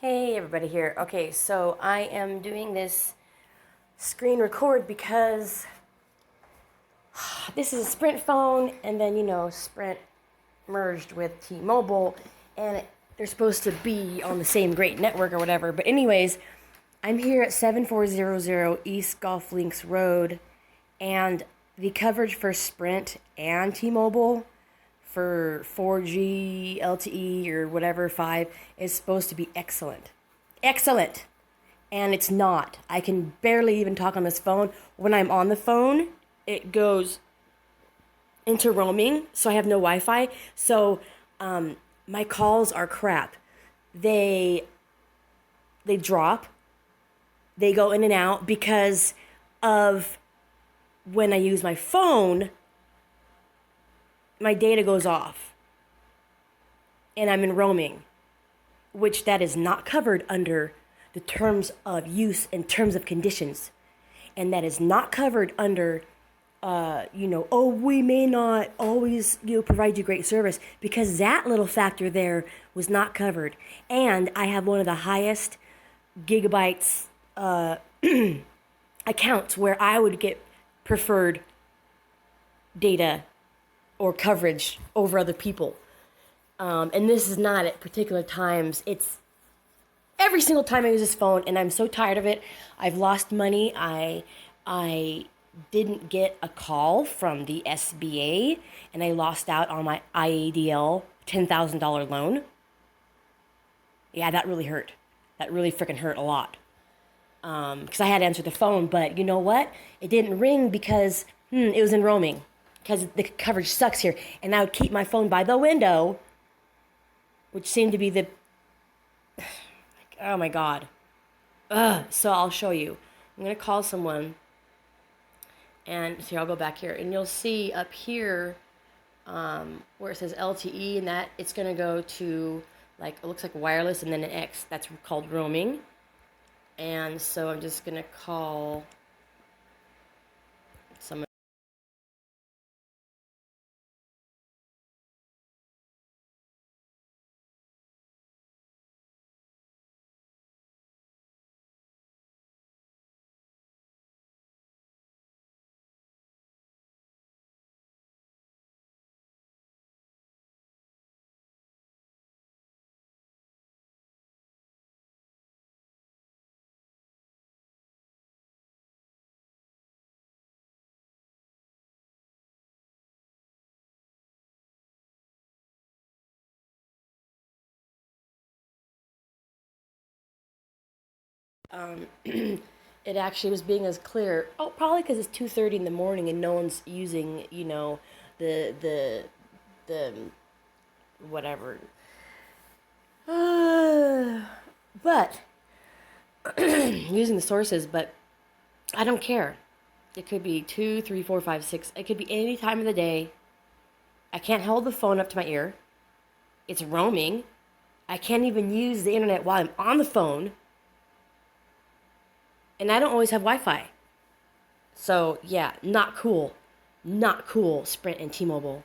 Hey everybody here. Okay, so I am doing this screen record because this is a Sprint phone, and then Sprint merged with T-Mobile, and they're supposed to be on the same great network or whatever. But anyways, I'm here at 7400 East Golf Links Road, and the coverage for Sprint and T-Mobile for 4G, LTE, or whatever, 5, is supposed to be excellent. Excellent! And it's not. I can barely even talk on this phone. When I'm on the phone, it goes into roaming, so I have no Wi-Fi. So my calls are crap. They drop. They go in and out because of when I use my phone, my data goes off and I'm in roaming, which that is not covered under the terms of use and terms of conditions. And that is not covered under, we may not always, provide you great service, because that little factor there was not covered. And I have one of the highest gigabytes accounts where I would get preferred data or coverage over other people. And this is not at particular times. It's every single time I use this phone, and I'm so tired of it. I've lost money. I didn't get a call from the SBA, and I lost out on my IADL $10,000 loan. Yeah, that really hurt. That really freaking hurt a lot. Because I had to answer the phone, but you know what? It didn't ring because it was in roaming. Because the coverage sucks here. And I would keep my phone by the window, which seemed to be the... oh my God. So I'll show you. I'm going to call someone. And here, I'll go back here. And you'll see up here where it says LTE, and that it's going to go to, like, it looks like wireless and then an X. That's called roaming. And so I'm just going to call someone. It actually was being as clear. Oh, probably because it's 2:30 in the morning and no one's using, the whatever. But using the sources, but I don't care. It could be 2, 3, 4, 5, 6. It could be any time of the day. I can't hold the phone up to my ear. It's roaming. I can't even use the internet while I'm on the phone. And I don't always have Wi-Fi. So, yeah, not cool. Not cool, Sprint and T-Mobile.